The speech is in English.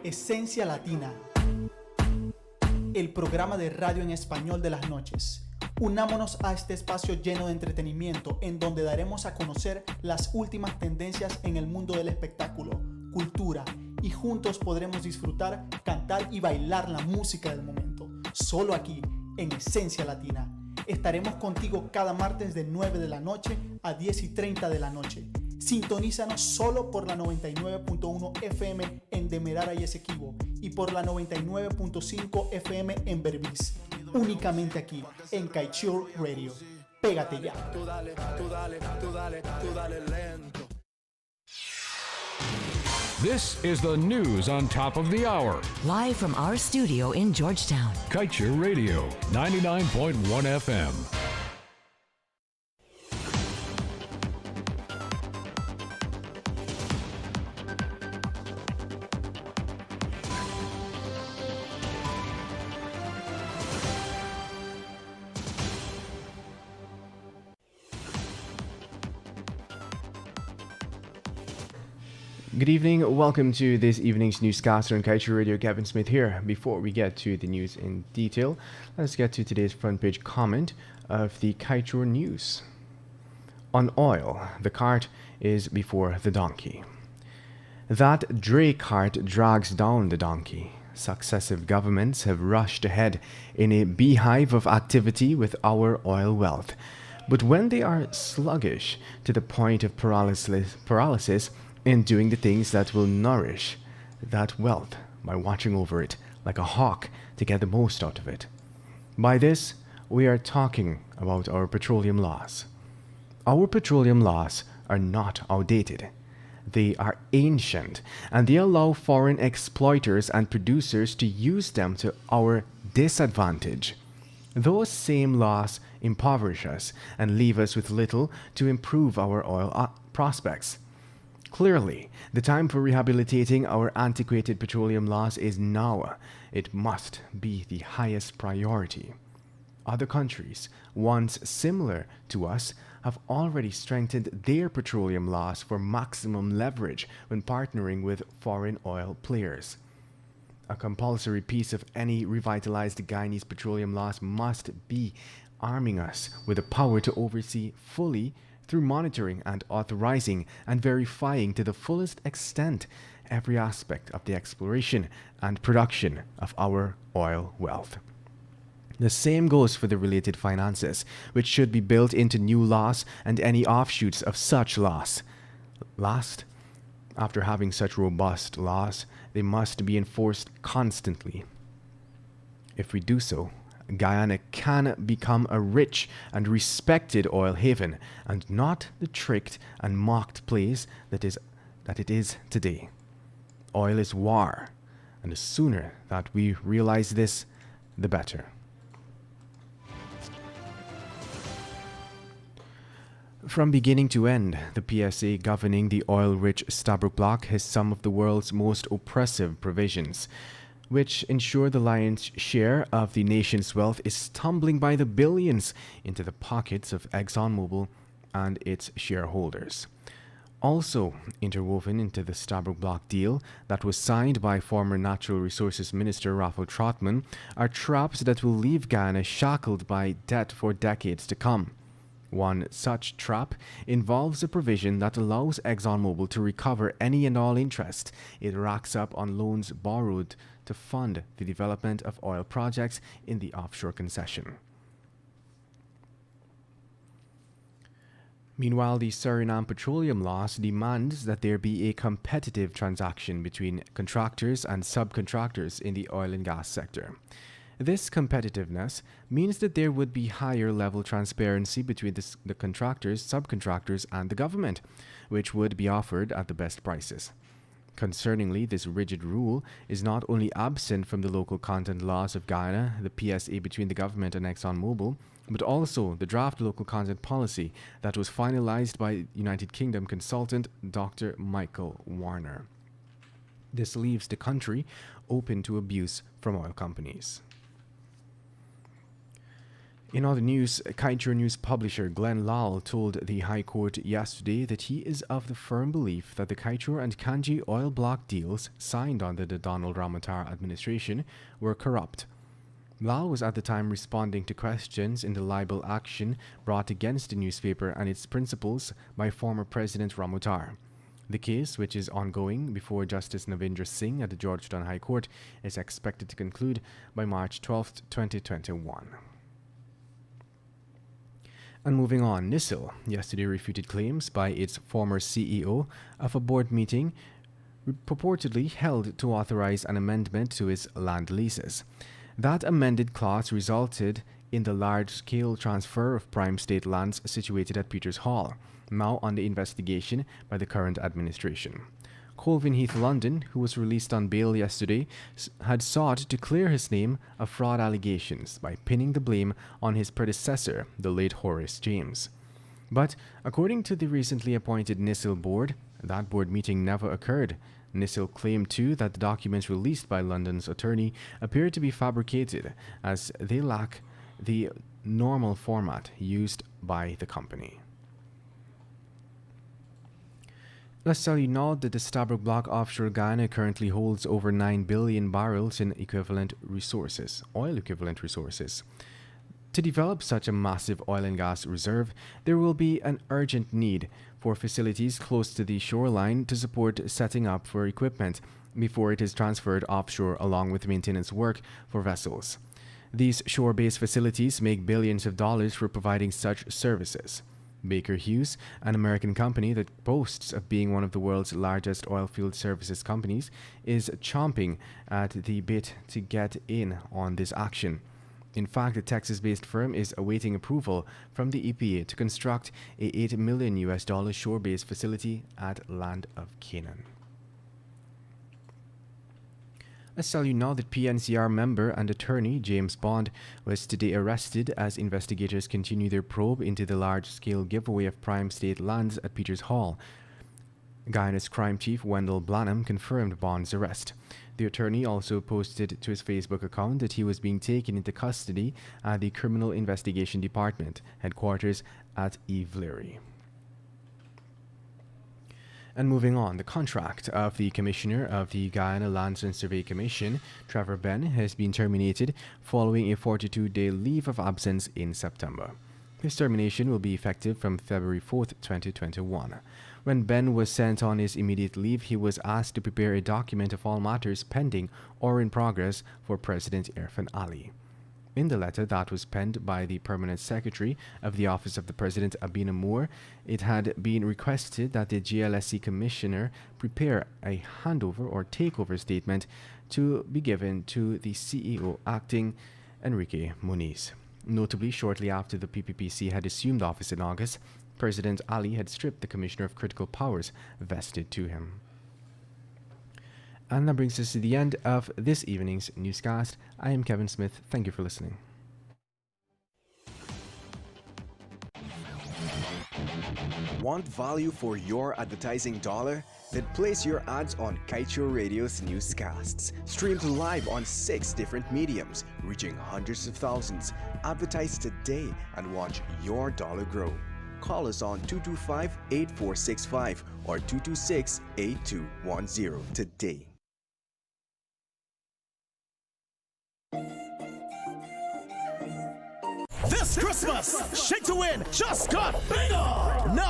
Esencia Latina, el programa de radio en español de las noches. Unámonos a este espacio lleno de entretenimiento en donde daremos a conocer las últimas tendencias en el mundo del espectáculo, cultura, y juntos podremos disfrutar, cantar y bailar la música del momento. Solo aquí, en Esencia Latina. Estaremos contigo cada martes de 9 de la noche a 10:30 de la noche. Sintonízanos solo por la 99.1 FM en Demerara y Esequibo y por la 99.5 FM en Berbice. Únicamente aquí, en Kaieteur Radio. Pégate ya. Tú dale lento. This is the news on top of the hour. Live from our studio in Georgetown. Kaieteur Radio, 99.1 FM. Good evening, welcome to this evening's Newscast on Kaieteur Radio. Kevin Smith here. Before we get to the news in detail, let's get to today's front page comment of the Kaieteur News. On oil, the cart is before the donkey. That dray cart drags down the donkey. Successive governments have rushed ahead in a beehive of activity with our oil wealth. But when they are sluggish to the point of paralysis in doing the things that will nourish that wealth by watching over it like a hawk to get the most out of it. By this, we are talking about our petroleum laws. Our petroleum laws are not outdated. They are ancient, and they allow foreign exploiters and producers to use them to our disadvantage. Those same laws impoverish us and leave us with little to improve our oil prospects. Clearly, the time for rehabilitating our antiquated petroleum laws is now. It must be the highest priority. Other countries, once similar to us, have already strengthened their petroleum laws for maximum leverage when partnering with foreign oil players. A compulsory piece of any revitalized Guyanese petroleum laws must be arming us with the power to oversee fully through monitoring and authorizing and verifying to the fullest extent every aspect of the exploration and production of our oil wealth. The same goes for the related finances, which should be built into new laws and any offshoots of such laws. Last, after having such robust laws, they must be enforced constantly. If we do so, Guyana can become a rich and respected oil haven, and not the tricked and mocked place that it is today. Oil is war, and the sooner that we realize this, the better. From beginning to end, the PSA governing the oil-rich Stabroek Block has some of the world's most oppressive provisions, which ensure the lion's share of the nation's wealth is tumbling by the billions into the pockets of ExxonMobil and its shareholders. Also interwoven into the Stabroek Block deal that was signed by former Natural Resources Minister Rafael Trotman are traps that will leave Guyana shackled by debt for decades to come. One such trap involves a provision that allows ExxonMobil to recover any and all interest it racks up on loans borrowed to fund the development of oil projects in the offshore concession. Meanwhile, the Suriname petroleum laws demands that there be a competitive transaction between contractors and subcontractors in the oil and gas sector. This competitiveness means that there would be higher level transparency between the contractors, subcontractors, and the government, which would be offered at the best prices. Concerningly, this rigid rule is not only absent from the local content laws of Guyana, the PSA between the government and ExxonMobil, but also the draft local content policy that was finalized by United Kingdom consultant Dr. Michael Warner. This leaves the country open to abuse from oil companies. In other news, Kaieteur News publisher Glenn Lal told the High Court yesterday that he is of the firm belief that the Kaieteur and Kanji oil block deals signed under the Donald Ramotar administration were corrupt. Lal was at the time responding to questions in the libel action brought against the newspaper and its principals by former President Ramotar. The case, which is ongoing before Justice Navindra Singh at the Georgetown High Court, is expected to conclude by March 12, 2021. And moving on, NISIL yesterday refuted claims by its former CEO of a board meeting purportedly held to authorize an amendment to its land leases. That amended clause resulted in the large-scale transfer of prime state lands situated at Peters Hall, now under investigation by the current administration. Colvin Heath London, who was released on bail yesterday, had sought to clear his name of fraud allegations by pinning the blame on his predecessor, the late Horace James. But according to the recently appointed NISIL board, that board meeting never occurred. NISIL claimed too that the documents released by London's attorney appear to be fabricated, as they lack the normal format used by the company. Let's tell you now that the Stabroek Block offshore Guyana currently holds over 9 billion barrels in oil equivalent resources. To develop such a massive oil and gas reserve, there will be an urgent need for facilities close to the shoreline to support setting up for equipment before it is transferred offshore, along with maintenance work for vessels. These shore-based facilities make billions of dollars for providing such services. Baker Hughes, an American company that boasts of being one of the world's largest oilfield services companies, is chomping at the bit to get in on this action. In fact, the Texas-based firm is awaiting approval from the EPA to construct a $8 million shore-based facility at Land of Canaan. Let's tell you now that PNCR member and attorney James Bond was today arrested as investigators continue their probe into the large-scale giveaway of prime state lands at Peters Hall. Guyana's crime chief Wendell Blanham confirmed Bond's arrest. The attorney also posted to his Facebook account that he was being taken into custody at the Criminal Investigation Department, headquarters at Ivlery. And moving on, the contract of the Commissioner of the Guyana Lands and Survey Commission, Trevor Benn, has been terminated following a 42-day leave of absence in September. His termination will be effective from February 4th, 2021. When Ben was sent on his immediate leave, he was asked to prepare a document of all matters pending or in progress for President Irfan Ali. In the letter that was penned by the Permanent Secretary of the Office of the President, Abina Moore, it had been requested that the GLSC Commissioner prepare a handover or takeover statement to be given to the CEO acting, Enrique Muniz. Notably, shortly after the PPPC had assumed office in August, President Ali had stripped the Commissioner of critical powers vested to him. And that brings us to the end of this evening's newscast. I am Kevin Smith. Thank you for listening. Want value for your advertising dollar? Then place your ads on Kaieteur Radio's newscasts. Streamed live on 6 different mediums, reaching hundreds of thousands. Advertise today and watch your dollar grow. Call us on 225-8465 or 226-8210 today. This Christmas, Shake to Win just got bigger! Now